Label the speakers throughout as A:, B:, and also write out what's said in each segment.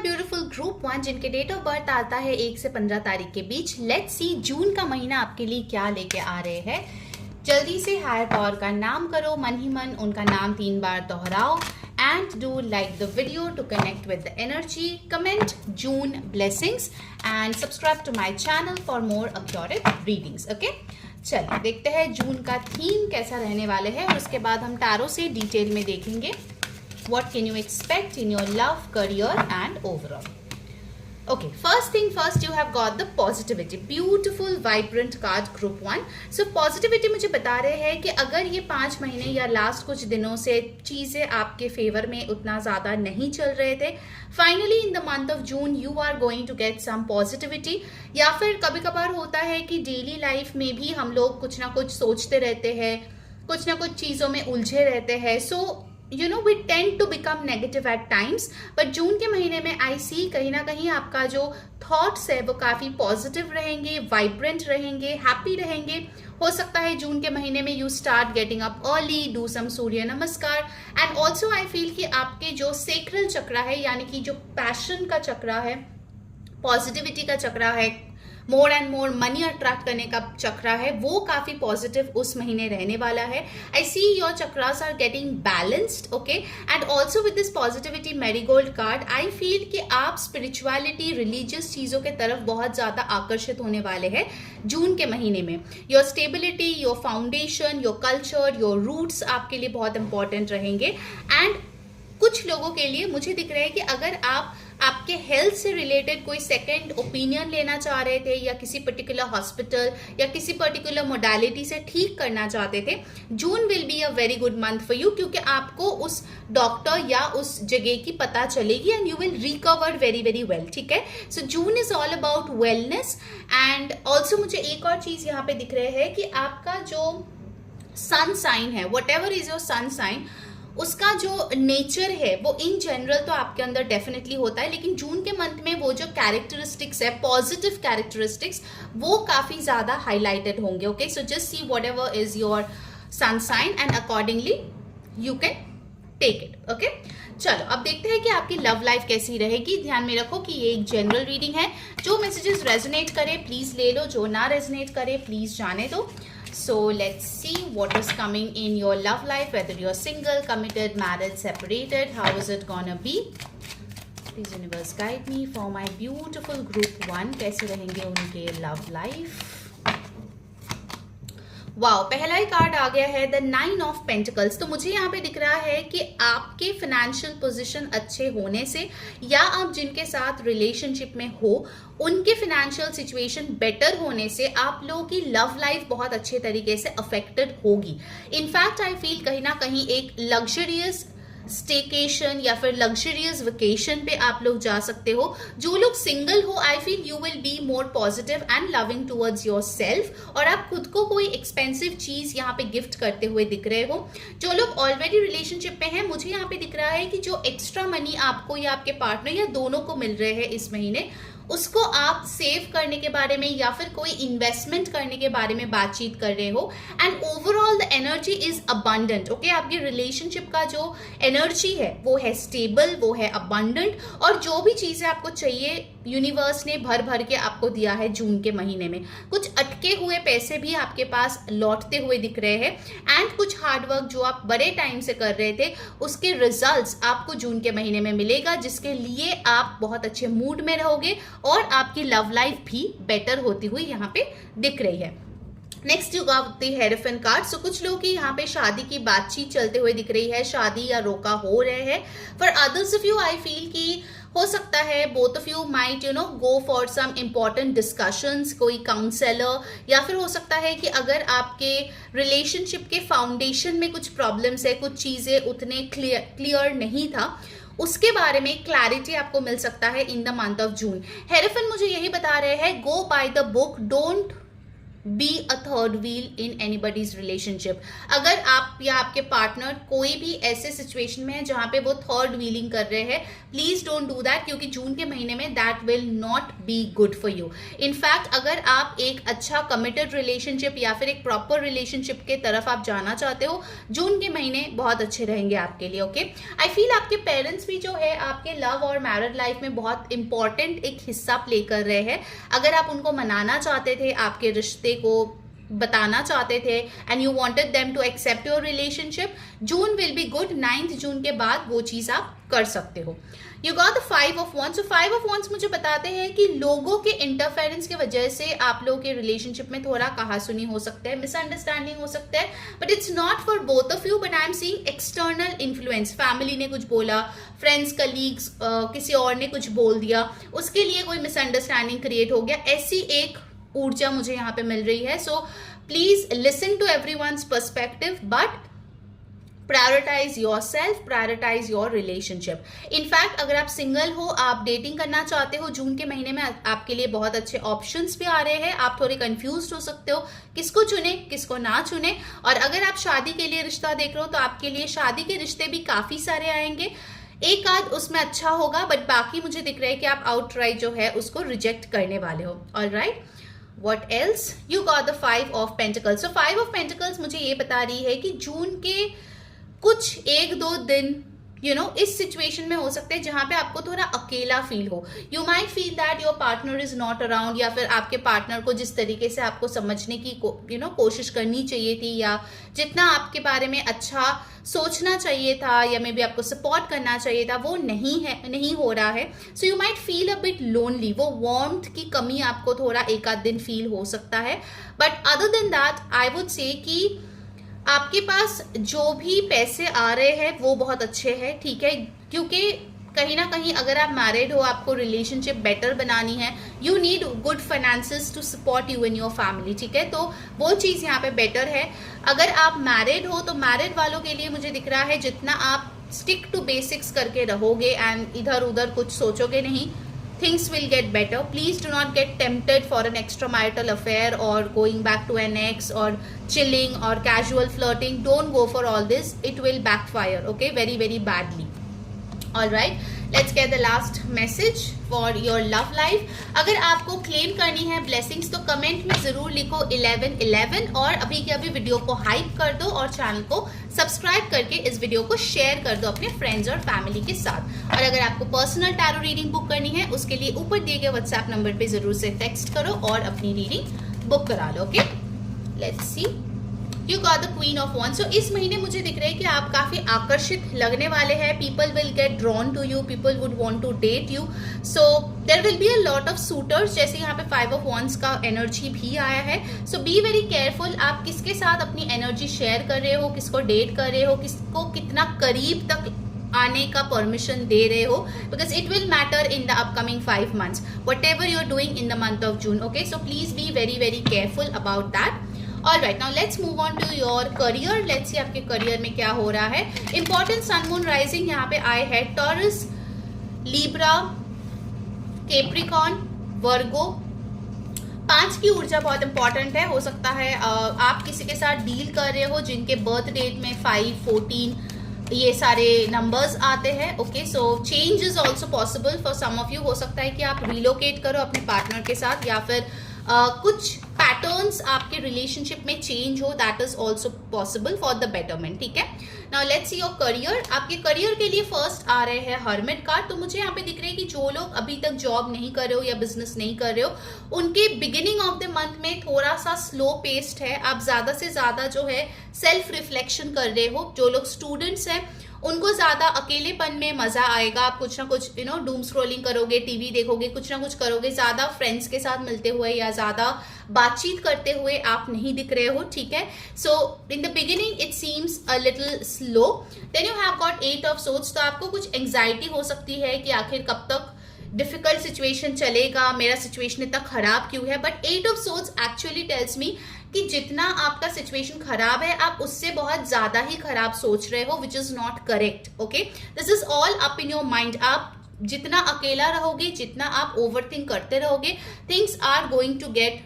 A: Beautiful group 1 जिनके date of birth आता है 1 से 15 तारीख के बीच। लेट्स सी जून का महीना आपके लिए क्या लेके आ रहे हैं। जल्दी से हायर पावर का नाम करो, मन ही मन उनका नाम 3 बार दोहराओ and do like the video to connect with the energy. Comment June blessings and subscribe to my channel for more accurate readings. Okay, चलिए देखते हैं जून का थीम कैसा रहने वाले हैं और उसके बाद हम टैरो से डिटेल में देखेंगे what can you expect in your love, career and overall. Okay, first thing first, you have got the positivity, beautiful vibrant card group 1. So positivity मुझे बता रहे हैं कि अगर ये 5 महीने या लास्ट कुछ दिनों से चीज़ें आपके फेवर में उतना ज़्यादा नहीं चल रहे थे, finally in the month of June you are going to get some positivity. या फिर कभी कभार होता है कि डेली लाइफ में भी हम लोग कुछ ना कुछ सोचते रहते हैं, कुछ ना कुछ चीज़ों में उलझे रहते हैं. सो you know we tend to become negative at times, but जून के महीने में आई सी कहीं ना कहीं आपका जो थॉट्स है वो काफ़ी पॉजिटिव रहेंगे, वाइब्रेंट रहेंगे, हैप्पी रहेंगे. हो सकता है जून के महीने में you start getting up early, do some surya namaskar. And also I feel कि आपके जो सेक्रल चक्रा है यानी कि जो पैशन का चक्रा है, पॉजिटिविटी का चक्रा है, more and more money attract करने का चक्रा है, वो काफी पॉजिटिव उस महीने रहने वाला है. I see your chakras are getting balanced. Okay, and also with this positivity marigold card I feel कि आप स्पिरिचुअलिटी, रिलीजियस चीजों के तरफ बहुत ज्यादा आकर्षित होने वाले हैं जून के महीने में. Your stability, your foundation, your culture, your roots आपके लिए बहुत इंपॉर्टेंट रहेंगे. एंड कुछ लोगों के लिए मुझे दिख रहा है कि अगर आप आपके हेल्थ से रिलेटेड कोई सेकंड ओपिनियन लेना चाह रहे थे या किसी पर्टिकुलर हॉस्पिटल या किसी पर्टिकुलर मोडालिटी से ठीक करना चाहते थे, June will be a very good month for you, क्योंकि आपको उस डॉक्टर या उस जगह की पता चलेगी and you will recover very very well. ठीक है, so June is all about wellness. And also मुझे एक और चीज यहाँ पे दिख रहे हैं कि आपका जो सन साइन है, whatever is your sun sign, उसका जो नेचर है वो इन जनरल तो आपके अंदर डेफिनेटली होता है, लेकिन जून के मंथ में वो जो कैरेक्टरिस्टिक्स है, पॉजिटिव कैरेक्टरिस्टिक्स, वो काफी ज्यादा हाईलाइटेड होंगे. Okay, so just see whatever is your sun sign and accordingly you can take it. Okay, चलो अब देखते हैं कि आपकी लव लाइफ कैसी रहेगी. ध्यान में रखो कि ये एक जनरल रीडिंग है. जो मैसेजेस रेजोनेट करे प्लीज ले लो, जो ना रेजोनेट करे प्लीज जाने दो. So let's see what is coming in your love life, whether you're single, committed, married, separated. How is it gonna be? Please universe guide me for my beautiful group 1. कैसे रहेंगे उनके love life? Wow, पहला ही card आ गया है the 9 of pentacles. तो मुझे यहाँ पे दिख रहा है कि आपके फाइनेंशियल पोजीशन अच्छे होने से या आप जिनके साथ रिलेशनशिप में हो उनके फाइनेंशियल सिचुएशन बेटर होने से आप लोगों की लव लाइफ बहुत अच्छे तरीके से अफेक्टेड होगी. इनफैक्ट आई फील कहीं ना कहीं एक लग्जरियस स्टेकेशन या फिर लग्जरियस वेकेशन पे आप लोग जा सकते हो. जो लोग सिंगल हो I feel you will be more positive and loving towards your self और आप खुद को कोई एक्सपेंसिव चीज यहाँ पे गिफ्ट करते हुए दिख रहे हो. जो लोग ऑलरेडी रिलेशनशिप में हैं, मुझे यहाँ पे दिख रहा है कि जो एक्स्ट्रा मनी आपको या आपके पार्टनर या दोनों को मिल रहे हैं इस महीने, उसको आप सेव करने के बारे में या फिर कोई इन्वेस्टमेंट करने के बारे में बातचीत कर रहे हो. And overall the energy is abundant. Okay, आपकी रिलेशनशिप का जो एनर्जी है वो है स्टेबल, वो है अबंडेंट, और जो भी चीजें आपको चाहिए यूनिवर्स ने भर भर के आपको दिया है जून के महीने में. कुछ अटके हुए पैसे भी आपके पास लौटते हुए दिख रहे हैं एंड कुछ हार्डवर्क जो आप बड़े टाइम से कर रहे थे उसके रिजल्ट्स आपको जून के महीने में मिलेगा, जिसके लिए आप बहुत अच्छे मूड में रहोगे और आपकी लव लाइफ भी बेटर होती हुई यहाँ पे दिख रही है. Next you got the hierophant card. So कुछ लोगों की यहाँ पे शादी की बातचीत चलते हुए दिख रही है, शादी या रोका हो रहे हैं. For others of you I feel कि हो सकता है both of you might you know go for some important discussions, कोई काउंसलर, या फिर हो सकता है कि अगर आपके रिलेशनशिप के फाउंडेशन में कुछ प्रॉब्लम्स है, कुछ चीजें उतने क्लियर नहीं था, उसके बारे में क्लैरिटी आपको मिल सकता है in the month of June. Hierophant मुझे यही बता रहे हैं, go by the book, don't be a third wheel in anybody's relationship. अगर आप या आपके पार्टनर कोई भी ऐसे सिचुएशन में है जहां पे वो थर्ड व्हीलिंग कर रहे हैं, प्लीज डोंट डू दैट, क्योंकि जून के महीने में that will not be good for you. In fact अगर आप एक अच्छा कमिटेड रिलेशनशिप या फिर एक प्रॉपर रिलेशनशिप के तरफ आप जाना चाहते हो, जून के महीने बहुत अच्छे रहेंगे आपके लिए। ओके, आई फील आपके पेरेंट्स भी जो है आपके लव और मैरिड लाइफ में बहुत इंपॉर्टेंट एक हिस्सा प्ले कर रहे हैं। अगर आप उनको मनाना चाहते थे, आपके रिश्ते को बताना चाहते थे and you wanted them to accept your relationship, June will be good. 9 जून के बाद वो चीज आप कर सकते हो। You got the 5 of wands। 5 of wands मुझे बताते हैं कि लोगों के इंटरफेरेंस की वजह से आप लोगों के रिलेशनशिप में थोड़ा कहासुनी हो सकता है, मिसअंडरस्टैंडिंग हो सकता है, but it's not for both of you, but I am seeing external influence. Family ने कुछ बोला, फ्रेंड्स, कलीग्स, किसी और ने कुछ बोल दिया, उसके लिए कोई मिसअंडरस्टैंडिंग क्रिएट हो गया, ऐसी एक ऊर्जा मुझे यहाँ पे मिल रही है। So please listen to everyone's perspective, but prioritise yourself, prioritise your relationship. In fact अगर आप सिंगल हो, आप डेटिंग करना चाहते हो, जून के महीने में आपके लिए बहुत अच्छे ऑप्शंस भी आ रहे हैं। आप थोड़े कंफ्यूज हो सकते हो किसको चुने किसको ना चुने। और अगर आप शादी के लिए रिश्ता देख रहे हो तो आपके लिए शादी के रिश्ते भी काफी सारे आएंगे, एक आध उसमें अच्छा होगा, बट बाकी मुझे दिख रहा है कि आप आउटराइट जो है उसको रिजेक्ट करने वाले हो। Alright, What else? You got the 5 of Pentacles. So 5 of Pentacles मुझे ये बता रही है कि जून के कुछ 1-2 दिन इस सिचुएशन में हो सकते हैं जहां पे आपको थोड़ा अकेला फील हो। You might feel that your partner is not around, या फिर आपके पार्टनर को जिस तरीके से आपको समझने की कोशिश करनी चाहिए थी, या जितना आपके बारे में अच्छा सोचना चाहिए था, या मे बी आपको सपोर्ट करना चाहिए था, वो नहीं हो रहा है। So you might feel a bit lonely. वो वार्मथ की कमी आपको थोड़ा एक आध दिन फील हो सकता है, but other than that I would say कि आपके पास जो भी पैसे आ रहे हैं वो बहुत अच्छे हैं, ठीक है, क्योंकि कहीं ना कहीं अगर आप मैरिड हो, आपको रिलेशनशिप बेटर बनानी है, you need good finances to support you in your family, ठीक है, तो वो चीज यहाँ पे बेटर है। अगर आप मैरिड हो तो मैरिड वालों के लिए मुझे दिख रहा है जितना आप स्टिक टू बेसिक्स करके रहोगे एंड इधर उधर कुछ सोचोगे नहीं, things will get better. Please do not get tempted for an extramarital affair or going back to an ex or chilling or casual flirting. Don't go for all this. It will backfire, okay, very very badly. All right, let's get the last message for your love life. अगर आपको claim करनी है blessings तो comment में जरूर लिखो 1111 और अभी के अभी वीडियो को हाइप कर दो और चैनल को सब्सक्राइब करके इस वीडियो को शेयर कर दो अपने फ्रेंड्स और फैमिली के साथ। और अगर आपको पर्सनल टैरो रीडिंग बुक करनी है उसके लिए ऊपर दिए गए व्हाट्सएप नंबर पे जरूर से टेक्स्ट करो और अपनी रीडिंग बुक करा लो। Okay, let's see. You got the queen of wands। So इस महीने मुझे दिख रहा है कि आप काफी आकर्षित लगने वाले हैं। People will get drawn to you, people would want to date you, so there will be a lot of suitors. जैसे यहाँ पे 5 ऑफ wands का एनर्जी भी आया है, सो बी वेरी केयरफुल। आप किसके साथ अपनी एनर्जी शेयर कर रहे हो, किसको डेट कर रहे हो, किसको कितना करीब तक आने का परमिशन दे रहे हो, because it will matter in the upcoming 5 months whatever you are doing in the month of June. Okay, so please be very very careful about that. Alright, now let's move on to your career. Let's see आपके career में क्या हो रहा है। Important sun moon rising यहाँ पे आए हैं टॉरस, लिब्रा, कैप्रिकॉर्न, वर्गो। 5 की ऊर्जा बहुत इंपॉर्टेंट है। हो सकता है आप किसी के साथ डील कर रहे हो जिनके बर्थ डेट में 5, 14 ये सारे नंबर्स आते हैं। Okay, so change is also possible for some of you. हो सकता है कि आप रिलोकेट करो अपने पार्टनर के साथ, या फिर कुछ पैटर्न्स आपके रिलेशनशिप में चेंज हो, that is also possible for the betterment, ठीक है। Now let's see your career. आपके करियर के लिए फर्स्ट आ रहे हैं हर्मिट कार्ड। तो मुझे यहाँ पे दिख रहा है कि जो लोग अभी तक जॉब नहीं कर रहे हो या बिजनेस नहीं कर रहे हो, उनके बिगिनिंग ऑफ द मंथ में थोड़ा सा स्लो पेस्ड है। आप ज्यादा से ज्यादा जो है सेल्फ रिफ्लेक्शन कर रहे हो। जो लोग स्टूडेंट्स हैं उनको ज्यादा अकेलेपन में मजा आएगा। आप कुछ ना कुछ डूम स्क्रोलिंग करोगे, टीवी देखोगे, कुछ ना कुछ करोगे। ज्यादा फ्रेंड्स के साथ मिलते हुए या ज्यादा बातचीत करते हुए आप नहीं दिख रहे हो, ठीक है। So in the beginning it seems a little slow. Then you have got 8 of swords. तो आपको कुछ एंग्जाइटी हो सकती है कि आखिर कब तक डिफिकल्ट सिचुएशन चलेगा, मेरा सिचुएशन इतना खराब क्यों है। But 8 of swords actually tells me कि जितना आपका सिचुएशन खराब है आप उससे बहुत ज्यादा ही खराब सोच रहे हो, which is not correct. Okay, this is all up in your mind. आप जितना अकेला रहोगे, जितना आप ओवर थिंक करते रहोगे, things are going to get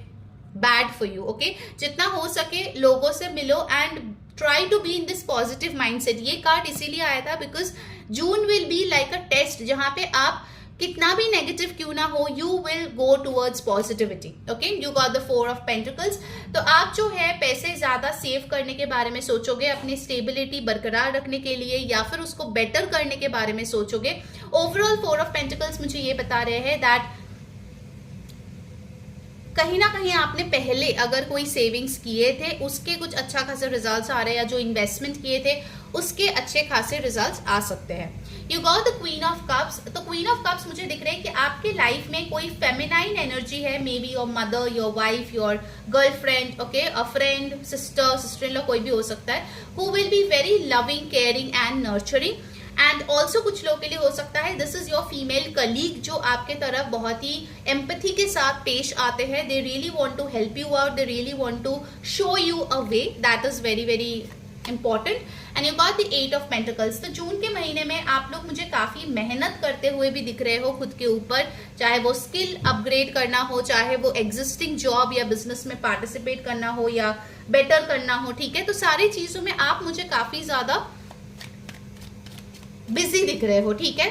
A: bad for you. Okay, जितना हो सके लोगों से मिलो and try to be in this positive mindset. ये कार्ड इसीलिए आया था because June will be like a test, जहां पे आप कितना भी नेगेटिव क्यों ना हो, you will go towards positivity. Okay, you got the 4 of pentacles. तो आप जो है पैसे ज्यादा सेव करने के बारे में सोचोगे, अपनी स्टेबिलिटी बरकरार रखने के लिए, या फिर उसको बेटर करने के बारे में सोचोगे। ओवरऑल 4 ऑफ पेंटिकल्स मुझे ये बता रहे हैं दैट कहीं ना कहीं आपने पहले अगर कोई सेविंग्स किए थे उसके कुछ अच्छा खासे रिजल्ट्स आ रहे हैं, या जो इन्वेस्टमेंट किए थे उसके अच्छे खासे रिजल्ट्स आ सकते हैं। You got the queen of cups. तो क्वीन ऑफ कप्स मुझे दिख रहा है कि आपके लाइफ में कोई फेमिनाइन एनर्जी है, may be your mother, your wife, your girlfriend, okay, a friend, sister in law, कोई भी हो सकता है, who will be very loving, caring and nurturing. And also कुछ लोगों के लिए हो सकता है this is your female colleague, जो आपके तरफ बहुत ही एम्पैथी के साथ पेश आते हैं। They really want to help you out, they really want to show you a way, that is very very important. And you got the 8 of pentacles. तो जून के महीने में आप लोग मुझे काफी मेहनत करते हुए भी दिख रहे हो खुद के ऊपर, चाहे वो स्किल अपग्रेड करना हो, चाहे वो एग्जिस्टिंग जॉब या बिजनेस में पार्टिसिपेट करना हो या बेटर करना हो, ठीक है। तो सारी चीजों में आप मुझे काफी ज्यादा बिजी दिख रहे हो, ठीक है।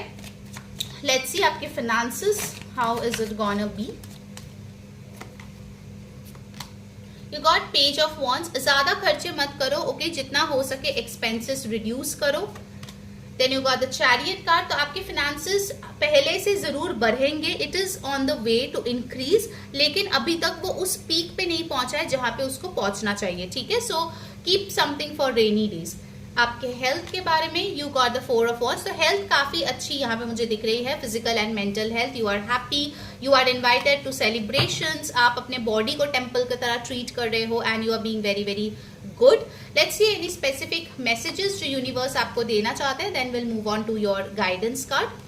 A: लेट्स सी आपके finances, how is it gonna be. You got page of wands. ज्यादा खर्चे मत करो, ओके, जितना हो सके एक्सपेंसेस रिड्यूस करो। Then you got the chariot card. तो आपके फाइनेंसेस पहले से जरूर बढ़ेंगे, it is on the way to increase, लेकिन अभी तक वो उस पीक पे नहीं पहुंचा है जहां पे उसको पहुंचना चाहिए, ठीक है। So keep something for rainy days. आपके हेल्थ के बारे में you got the 4 of wands. तो हेल्थ काफी अच्छी यहाँ पे मुझे दिख रही है, physical and mental health. You are happy, you are invited to celebrations, आप अपने बॉडी को टेम्पल की तरह ट्रीट कर रहे हो and you are being very very good. Let's see any specific messages जो यूनिवर्स आपको देना चाहते हैं, then will move on to your guidance card.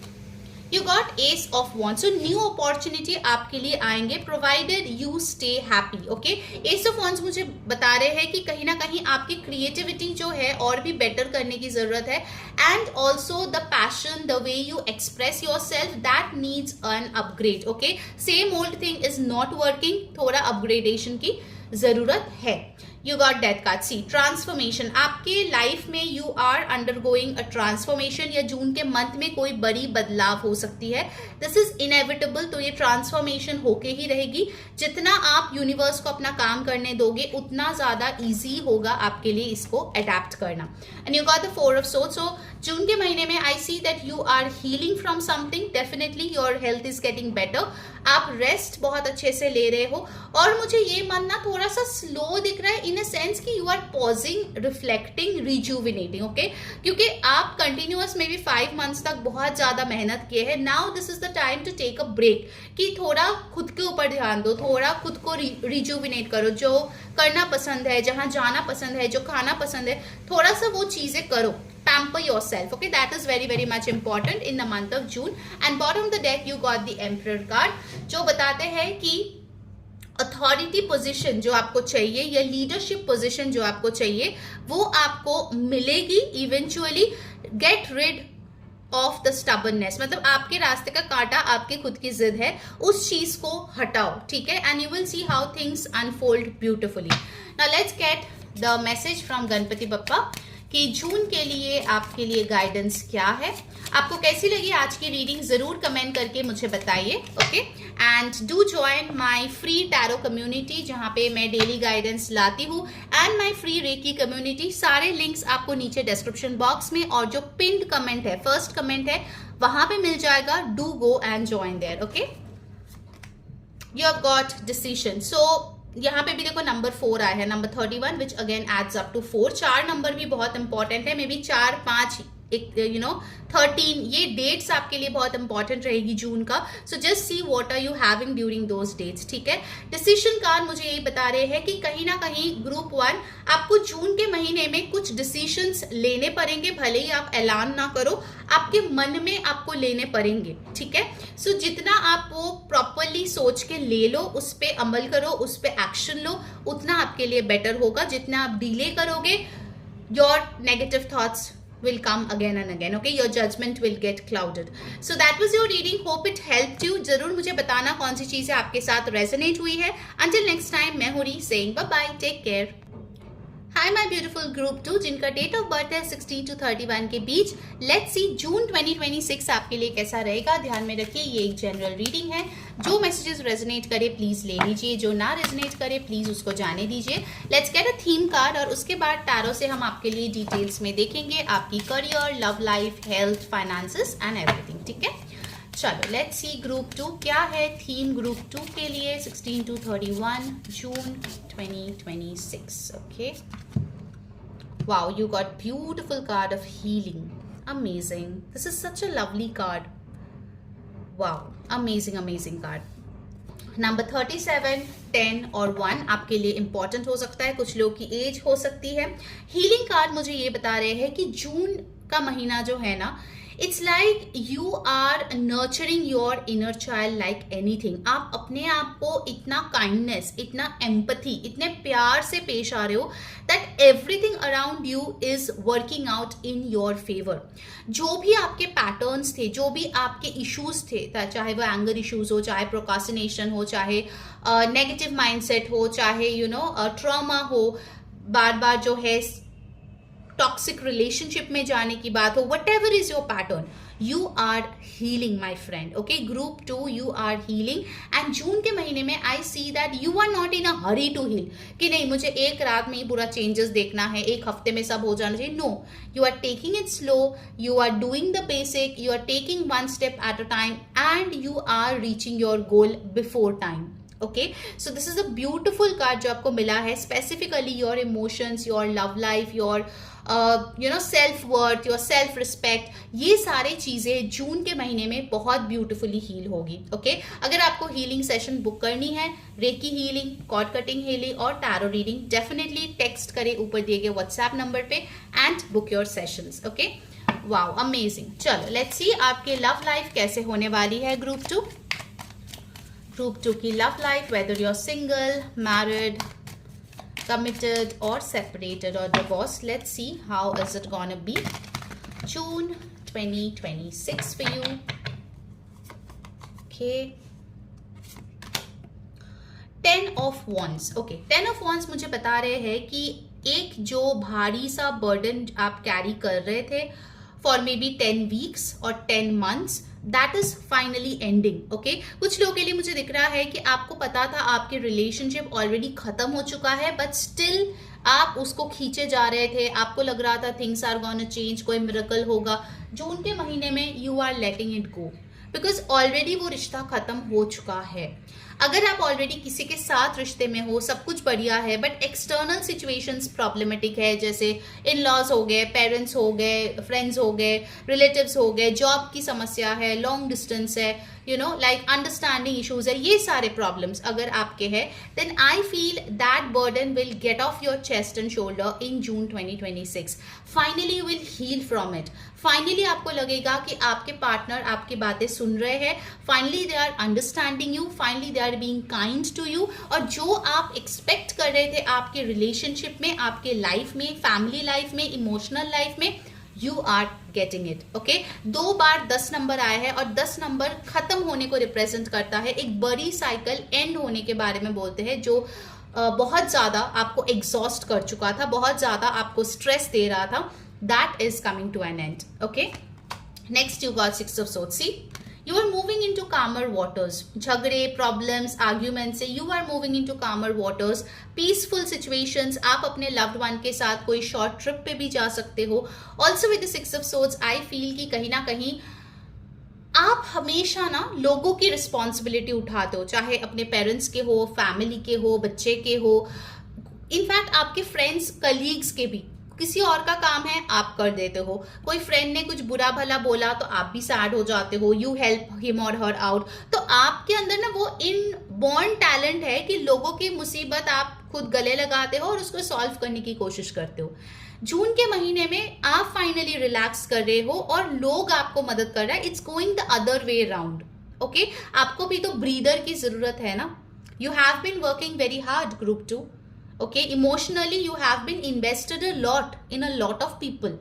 A: You got ace of wands. So new opportunity आपके लिए आएंगे provided you stay happy, okay. Ace of wands मुझे बता रहे हैं कि कहीं ना कहीं आपकी क्रिएटिविटी जो है और भी बेटर करने की जरूरत है, and also the passion, the way you express yourself, that needs an upgrade, okay. Same old thing is not working, थोड़ा अपग्रेडेशन की जरूरत है। You got death card. See transformation. आपके लाइफ में you are undergoing a transformation, या जून के month में कोई बड़ी बदलाव हो सकती है, दिस इज इनएविटेबल। तो ये ट्रांसफॉर्मेशन होके ही रहेगी। जितना आप यूनिवर्स को अपना काम करने दोगे उतना ज्यादा इजी होगा आपके लिए इसको अडेप्ट करना। And you got the 4 of swords. So June के महीने में I see that you are healing from something, definitely your health is getting better. आप रेस्ट बहुत अच्छे से ले रहे हो, और मुझे ये मानना थोड़ा सा स्लो दिख रहा है इन अ सेंस कि you are pausing, reflecting, rejuvenating, okay. क्योंकि आप कंटिन्यूअस में भी 5 मंथ्स तक बहुत ज्यादा मेहनत किए हैं। Now this is the time to take a break, कि थोड़ा खुद के ऊपर ध्यान दो, थोड़ा खुद को रिजुविनेट करो। जो करना पसंद है, जहां जाना पसंद है, जो खाना पसंद है, थोड़ा सा वो चीजें करो। Pamper yourself, okay, that is very very much important in the month of June. And bottom of the deck you got the Emperor card, जो बताते हैं कि अथॉरिटी पोजीशन जो आपको चाहिए या लीडरशिप पोजीशन जो आपको चाहिए वो आपको मिलेगी eventually. Get rid off the stubbornness, मतलब आपके रास्ते का कांटा आपकी खुद की जिद है, उस चीज को हटाओ, ठीक है। And you will see how things unfold beautifully. Now let's get the message from Ganpati Bappa कि जून के लिए आपके लिए गाइडेंस क्या है। आपको कैसी लगी आज की रीडिंग जरूर कमेंट करके मुझे बताइए, okay. And do join my free tarot community, जहां पे मैं डेली गाइडेंस लाती हूँ, and my free reiki community. सारे लिंक्स आपको नीचे डिस्क्रिप्शन बॉक्स में और जो पिन्ड कमेंट है, फर्स्ट कमेंट है, वहां पे मिल जाएगा। Do go and join there, okay. You have got decision. So यहाँ पे भी देखो नंबर 4 आया है, number 31 which again adds up to 4। 4 number भी बहुत इंपॉर्टेंट है, मे बी 4, 5, 13, ये डेट्स आपके लिए बहुत इंपॉर्टेंट रहेगी जून का। So just see what are you having during those dates, ठीक है। डिसीजन कार्ड मुझे यही बता रहे हैं कि कहीं ना कहीं ग्रुप 1 आपको जून के महीने में कुछ डिसीजंस लेने पड़ेंगे, भले ही आप ऐलान ना करो, आपके मन में आपको लेने पड़ेंगे, ठीक है। सो जितना आप वो प्रॉपरली सोच के ले लो, उस पर अमल करो, उस पर एक्शन लो, उतना आपके लिए बेटर होगा। जितना आप डिले करोगे, your negative thoughts will come again and again. Okay, your judgment will get clouded. So that was your reading. Hope it helped you. जरूर मुझे बताना कौन सी चीजें आपके साथ resonate हुई है. Until next time, मैं हूँ री saying bye bye. Take care. Hi my beautiful group 2 जिनका डेट ऑफ बर्थ है 16 to 31 के बीच. लेट्स सी जून 2026 आपके लिए कैसा रहेगा. ध्यान में रखिए ये एक जनरल रीडिंग है. जो मैसेजेस रेजोनेट करे प्लीज ले लीजिए, जो ना रेजोनेट करे प्लीज उसको जाने दीजिए. Let's get a theme card और उसके बाद टैरो से हम आपके लिए डिटेल्स में देखेंगे आपकी career, love life, health, finances and everything. ठीक है, चलो लेट्स सी ग्रुप 2 क्या है थीम ग्रुप 2 के लिए 16 to 31 June 2026. Okay, wow, you got beautiful card of healing. Amazing. This is such a lovely card. Wow, amazing card. Number 37, 10 और 1 आपके लिए इंपॉर्टेंट हो सकता है. कुछ लोग की एज हो सकती है. हीलिंग कार्ड मुझे ये बता रहे हैं कि जून का महीना जो है ना, it's like you are nurturing your inner child like anything. आप अपने आप को इतना काइंडनेस, इतना एम्पथी, इतने प्यार से पेश आ रहे हो that everything around you is working out in your favour. जो भी आपके पैटर्न्स थे, जो भी आपके इश्यूज थे, चाहे वो एंगर इश्यूज हो, चाहे प्रोकास्टिनेशन हो, चाहे नेगेटिव माइंडसेट हो, चाहे ट्रॉमा हो, बार बार जो है टॉक्सिक रिलेशनशिप में जाने की बात हो, whatever is your pattern, you are healing my friend. Okay, group 2 you are healing. And June के महीने में I see that you are not in a hurry to heal कि नहीं मुझे एक रात में ही पूरा चेंजेस देखना है, एक हफ्ते में सब हो जाना चाहिए. No, you are taking it slow, you are doing the basic, you are taking one step at a time and you are reaching your goal before time. Okay, so this is a beautiful card जो आपको मिला है. Specifically your emotions, your love life, your self worth, your self respect, ये सारी चीजें जून के महीने में बहुत ब्यूटिफुली हील होगी. ओके, अगर आपको हीलिंग सेशन बुक करनी है, reiki healing, cord cutting healing और टैरो रीडिंग, डेफिनेटली टेक्स्ट करें ऊपर दिए गए व्हाट्सएप नंबर पे and book your sessions. Okay, wow, amazing. चलो लेट्स सी आपके लव लाइफ कैसे होने वाली है ग्रुप 2. ग्रुप 2 की love life, whether you are single, married, committed or separated or divorced. Let's see how is it gonna be June 2026 for you. Okay, 10 of Wands. Okay, 10 of Wands मुझे बता रहे हैं कि एक जो भारी सा बर्डन आप कैरी कर रहे थे फॉर मे बी 10 weeks और 10 months, that is finally ending. Okay, कुछ लोगों के लिए मुझे दिख रहा है कि आपको पता था आपके रिलेशनशिप ऑलरेडी खत्म हो चुका है, बट स्टिल आप उसको खींचे जा रहे थे. आपको लग रहा था थिंग्स आर गोना चेंज, कोई मिरेकल होगा. जून के महीने में you are letting it go because already वो रिश्ता खत्म हो चुका है. अगर आप ऑलरेडी किसी के साथ रिश्ते में हो, सब कुछ बढ़िया है, बट एक्सटर्नल सिचुएशंस प्रॉब्लमेटिक है, जैसे इन लॉज हो गए, पेरेंट्स हो गए, फ्रेंड्स हो गए, रिलेटिव्स हो गए, जॉब की समस्या है, लॉन्ग डिस्टेंस है, लाइक अंडरस्टैंडिंग इश्यूज है, ये सारे प्रॉब्लम्स अगर आपके हैं, then I feel that burden will get off your chest and shoulder in June 2026. Finally you will heal from it. Finally आपको लगेगा कि आपके पार्टनर आपकी बातें सुन रहे हैं. Finally they are understanding you, finally they are being kind to you. और जो आप एक्सपेक्ट कर रहे थे आपके रिलेशनशिप में, आपके लाइफ में, फैमिली लाइफ में, इमोशनल लाइफ में, you are getting it. Okay, 2 बार 10 नंबर आया है और 10 नंबर खत्म होने को रिप्रेजेंट करता है. एक बड़ी साइकिल एंड होने के बारे में बोलते हैं जो बहुत ज्यादा आपको एग्जॉस्ट कर चुका था, बहुत ज्यादा आपको स्ट्रेस दे रहा था. That is coming to an end. Okay, next you got 6 of Swords. See, you are moving into calmer waters. झगड़े, problems, arguments से you are moving into calmer waters. Peaceful situations. आप अपने loved one के साथ कोई short trip पे भी जा सकते हो. Also with the 6 of Swords, I feel कि कहीं ना कहीं आप हमेशा ना लोगों की रिस्पॉन्सिबिलिटी उठाते हो, चाहे अपने पेरेंट्स के हो, फैमिली के हो, बच्चे के हो, इनफैक्ट आपके फ्रेंड्स, कलीग्स के भी. किसी और का काम है आप कर देते हो. कोई फ्रेंड ने कुछ बुरा भला बोला तो आप भी सैड हो जाते हो, यू हेल्प हिम और हर आउट. तो आपके अंदर ना वो इनबॉर्न टैलेंट है कि लोगों की मुसीबत आप खुद गले लगाते हो और उसको सॉल्व करने की कोशिश करते हो. जून के महीने में आप फाइनली रिलैक्स कर रहे हो और लोग आपको मदद कर रहा है. It's going the other way round. Okay, आपको भी तो ब्रीदर की जरूरत है ना. You have been working very hard group 2. Okay, emotionally you have been invested a lot in a lot of people.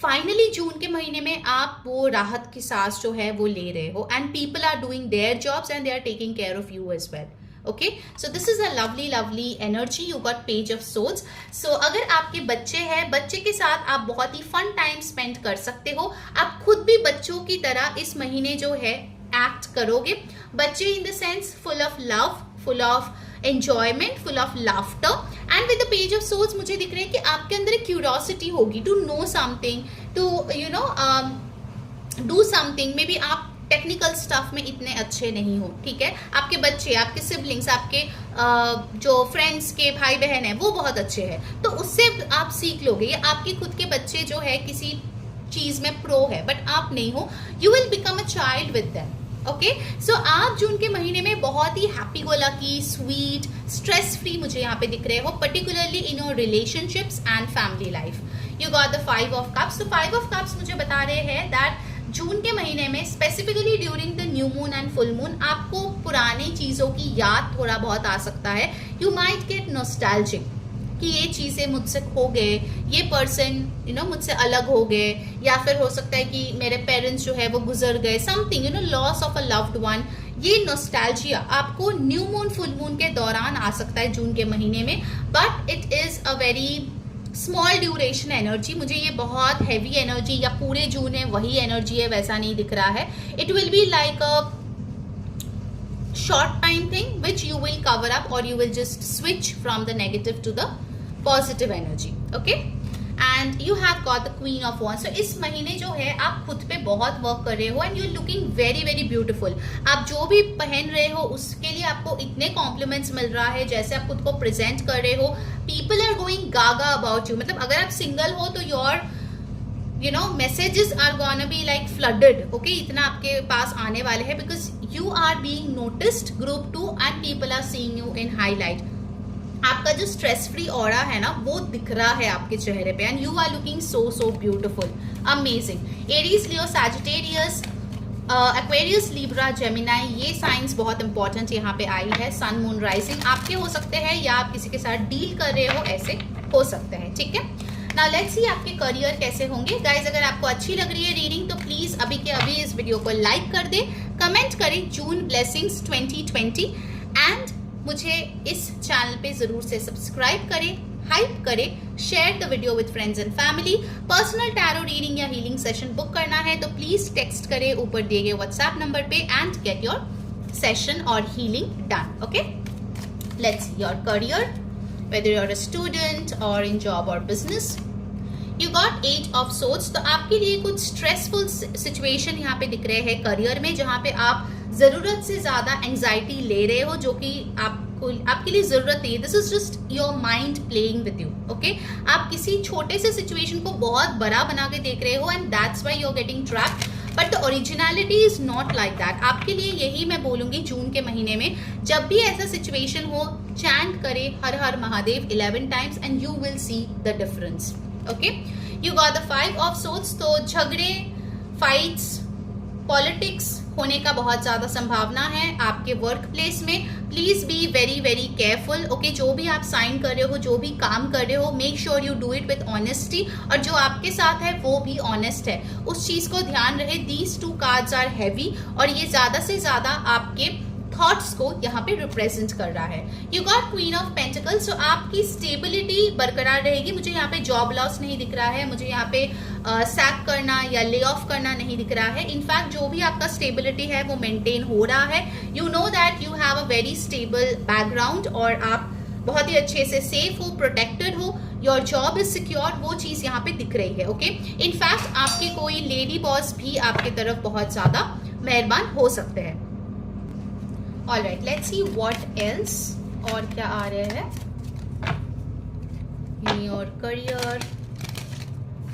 A: Finally June के महीने में आप वो राहत की सांस जो है वो ले रहे हो, and people are doing their jobs and they are taking care of you as well. Okay, so this is a lovely energy. You got page of swords. So अगर आपके बच्चे हैं, बच्चे के साथ आप बहुत ही फन टाइम स्पेंड कर सकते हो. आप खुद भी बच्चों की तरह इस महीने जो है एक्ट करोगे. बच्चे in the sense full of love, full of enjoyment, full of laughter. And with the page of swords मुझे दिख रहा है कि आपके अंदर एक क्यूरियोसिटी होगी to know something, to do something. Maybe आप टेक्निकल स्टफ में इतने अच्छे नहीं हो, ठीक है. आपके बच्चे, आपके सिबलिंग्स, आपके जो फ्रेंड्स के भाई बहन है वो बहुत अच्छे हैं, तो उससे आप सीख लोगे. या आपके खुद के बच्चे जो है किसी चीज में प्रो है बट आप नहीं हो, you will become a child with them. Okay, so आप जून के महीने में बहुत ही happy go lucky, sweet, stress free मुझे यहाँ पे दिख रहे हो, particularly in your relationships and family life. You got the 5 of cups. तो 5 ऑफ कप्स मुझे बता रहे हैं दैट जून के महीने में specifically during the new moon and full moon आपको पुरानी चीजों की याद थोड़ा बहुत आ सकता है. यू माइट गेट नॉस्टैल्जिक कि ये चीजें मुझसे खो गए, ये पर्सन मुझसे अलग हो गए, या फिर हो सकता है कि मेरे पेरेंट्स जो है वो गुजर गए, something loss of a loved one. ये नॉस्टैल्जिया आपको न्यू मून फुल मून के दौरान आ सकता है जून के महीने में, but it is a very small duration energy. मुझे ये बहुत हैवी एनर्जी या पूरे जून है वही एनर्जी है वैसा नहीं दिख रहा है. It will be like a short time thing which you will cover up, or you will just switch from the negative to the positive energy. Okay, and you have got the Queen of Wands. So इस महीने जो है आप खुद पे बहुत work कर रहे हो and you're looking very very beautiful. आप जो भी पहन रहे हो उसके लिए आपको इतने कॉम्प्लीमेंट्स मिल रहा है जैसे आप खुद को प्रेजेंट कर रहे हो. People are going gaga about you. मतलब अगर आप सिंगल हो तो your messages are gonna be like flooded. Okay, इतना आपके पास आने वाले हैं because you are being noticed, group 2, and people are seeing you in highlight. आपका जो स्ट्रेस फ्री ऑरा है ना वो दिख रहा है आपके चेहरे पे, and you are looking so beautiful, amazing. Aries, Leo, Sagittarius, Aquarius, Libra, Gemini, ये साइंस बहुत इंपॉर्टेंट यहाँ पे आई है. सन मून राइजिंग आपके हो सकते हैं या आप किसी के साथ डील कर रहे हो, ऐसे हो सकते हैं. ठीक है, नाउ लेट्स सी आपके करियर कैसे होंगे. गाइज अगर आपको अच्छी लग रही है रीडिंग तो प्लीज अभी के अभी इस वीडियो को लाइक कर दे, कमेंट करें जून ब्लेसिंग्स 2020, एंड मुझे इस चैनल पे जरूर से सब्सक्राइब करें, हाइप करें, share the video with friends and family. Personal tarot reading या हीलिंग सेशन बुक करना है तो प्लीज टेक्स्ट करें ऊपर दिए गए व्हाट्सएप नंबर पे एंड गेट योर सेशन और healing done. Okay, let's see your career, whether you're a student or in job or business. You got 8 of swords. तो आपके लिए कुछ स्ट्रेसफुल सिचुएशन यहाँ पे दिख रहे हैं करियर में, जहाँ पे आप जरूरत से ज्यादा एंजाइटी ले रहे हो जो कि आपके लिए जरूरत नहीं है. This is just your mind playing with you. Okay, आप किसी छोटे से सिचुएशन को बहुत बड़ा बना के देख रहे हो and that's why you are getting trapped, but the originality is not like that. आपके लिए यही मैं बोलूंगी जून के महीने में जब भी ऐसा सिचुएशन हो, चैंट करें Har Har Mahadev 11 times and you will see the difference. Okay, you got the 5 of swords. तो झगड़े, फाइट्स, पॉलिटिक्स होने का बहुत ज्यादा संभावना है आपके वर्क प्लेस में. Please be very very careful. Okay, जो भी आप साइन कर रहे हो, जो भी काम कर रहे हो, make sure you do it with honesty, और जो आपके साथ है वो भी ऑनेस्ट है, उस चीज को ध्यान रहे. दीज 2 कार्ड्स आर हैवी और ये ज्यादा से ज्यादा आपके थॉट्स को यहाँ पे रिप्रेजेंट कर रहा है. You got queen of pentacles. तो आपकी स्टेबिलिटी बरकरार रहेगी. मुझे यहाँ पे जॉब लॉस नहीं दिख रहा है, मुझे यहाँ पे सैक करना या ले ऑफ करना नहीं दिख रहा है. इनफैक्ट जो भी आपका स्टेबिलिटी है वो मेंटेन हो रहा है. You know that you have a very stable background और आप बहुत ही अच्छे से सेफ हो, प्रोटेक्टेड हो, योर जॉब इज सिक्योर, वो चीज यहाँ पे दिख रही है. ओके, इनफैक्ट आपके कोई लेडी बॉस भी आपकी तरफ बहुत ज्यादा मेहरबान हो सकते हैं. Alright, let's see what else. और क्या आ रहे हैं in your career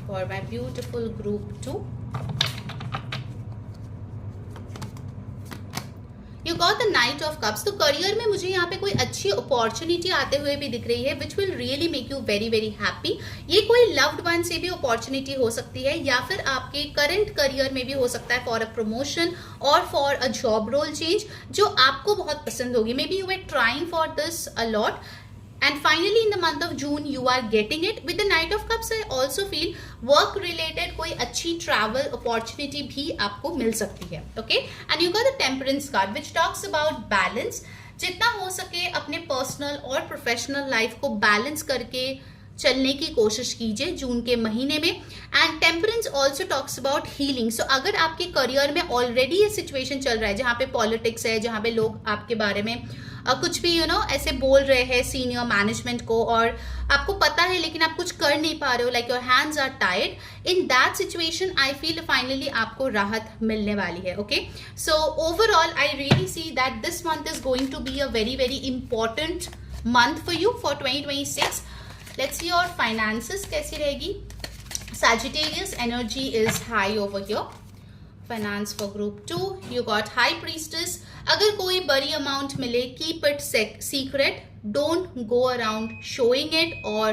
A: for my beautiful group 2. You got the Knight of Cups. तो करियर में मुझे यहाँ पे कोई अच्छी अपॉर्चुनिटी आते हुए भी दिख रही है which will really make you very very happy. ये कोई लव्ड वन से भी अपॉर्चुनिटी हो सकती है या फिर आपके करंट करियर में भी हो सकता है फॉर अ प्रमोशन और for a job role change जो आपको बहुत पसंद होगी. Maybe you are trying for this a lot And finally in the month of June you are getting it with the Knight of Cups. I also feel work related कोई अच्छी travel opportunity भी आपको मिल सकती है. Okay, and you got the Temperance card which talks about balance. जितना हो सके अपने पर्सनल और प्रोफेशनल लाइफ को बैलेंस करके चलने की कोशिश कीजिए जून के महीने में. And temperance also talks about healing. So अगर आपके करियर में ऑलरेडी ये सिचुएशन चल रहा है जहाँ पे पॉलिटिक्स है, जहाँ पे लोग आपके बारे में कुछ भी ऐसे बोल रहे हैं सीनियर मैनेजमेंट को और आपको पता है लेकिन आप कुछ कर नहीं पा रहे हो, like your hands are tired, in that situation I feel finally आपको राहत मिलने वाली है. Okay, so overall I really see that this month is going to be a very very important month for you for 2026. Let's see your finances कैसी रहेगी. Sagittarius energy is high over here. Finance for group 2, you got High Priestess. अगर कोई बड़ी amount मिले, keep it secret. Don't go around showing it or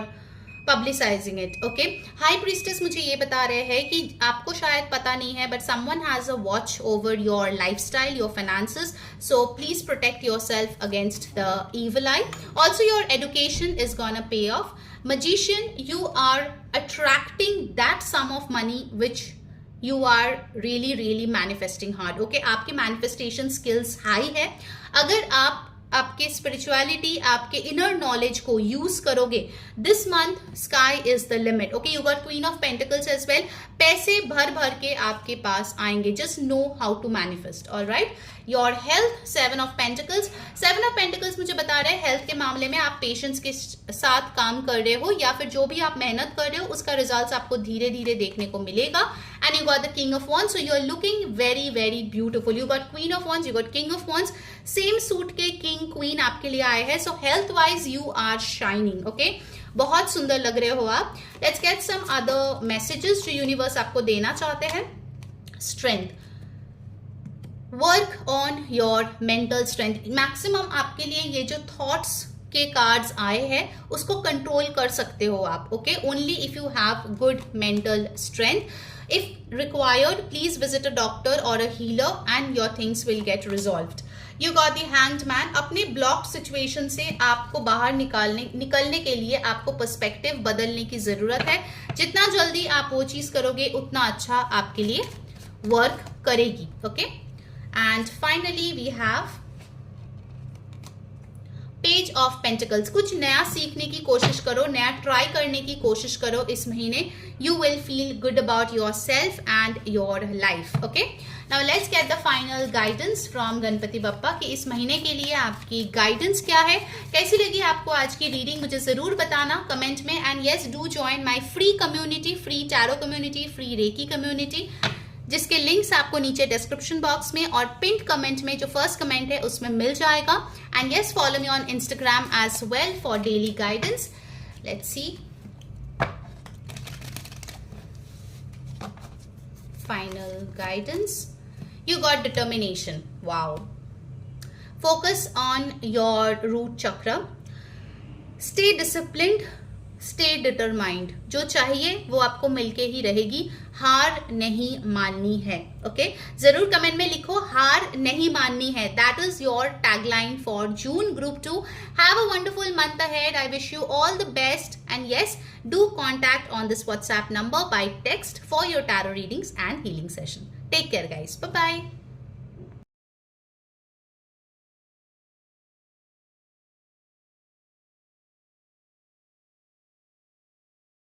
A: publicizing it. Okay. High Priestess मुझे ये बता रहे हैं कि आपको शायद पता नहीं है, but someone has a watch over your lifestyle, your finances. So please protect yourself against the evil eye. Also, your education is gonna pay off. Magician, you are attracting that sum of money which you are really manifesting hard. Okay, आपके manifestation skills high है. अगर आप आपके spirituality, आपके inner knowledge को use करोगे, this month sky is the limit. Okay, you got queen of pentacles as well. पैसे भर भर के आपके पास आएंगे. Just know how to manifest. Alright, your health, 7 of pentacles. 7 of pentacles मुझे बता रहे हैं हेल्थ के मामले में आप पेशेंस के साथ काम कर रहे हो या फिर जो भी आप मेहनत कर रहे हो उसका रिजल्ट आपको धीरे धीरे देखने को मिलेगा. And you got the king of wands, so you are looking very very beautiful. You got queen of wands, you got king of wands. Same suit के किंग क्वीन आपके लिए आए हैं. So health wise you are shining. Okay, बहुत सुंदर लग रहे हो आप. Let's get some other messages जो यूनिवर्स आपको देना चाहते हैं. Strength, work on your mental strength. Maximum आपके लिए ये जो थॉट्स के कार्ड्स आए हैं उसको कंट्रोल कर सकते हो आप. Okay, only if you have good mental strength. If required please visit a doctor और a healer and your things will get resolved. You got the hanged man. अपने ब्लॉक सिचुएशन से आपको बाहर निकलने के लिए आपको पर्सपेक्टिव बदलने की जरूरत है. जितना जल्दी आप वो चीज करोगे उतना अच्छा आपके लिए वर्क करेगी. Okay, and finally we have page of pentacles. कुछ नया सीखने की कोशिश करो, नया ट्राई करने की कोशिश करो इस महीने. You will feel good about your self and your life. Okay, now let's get the final guidance from Ganpati Bappa कि इस महीने के लिए आपकी गाइडेंस क्या है. कैसी लगी आपको आज की रीडिंग मुझे जरूर बताना कमेंट में. And yes, do join my free community, free tarot community, free reiki community, जिसके लिंक्स आपको नीचे डिस्क्रिप्शन बॉक्स में और पिंड कमेंट में जो फर्स्ट कमेंट है उसमें मिल जाएगा. And yes, follow me on Instagram as well for daily guidance. Let's see final guidance. You got determination. Wow. Focus on your root chakra. Stay disciplined. Stay determined. जो चाहिए वो आपको मिलके ही रहेगी. हार नहीं माननी है. ओके, जरूर कमेंट में लिखो हार नहीं माननी है. That is your tagline for June group 2. Have a wonderful month ahead. I wish you all the best. And yes, do contact on this WhatsApp number by text for your tarot readings and healing session. Take care guys. Bye bye.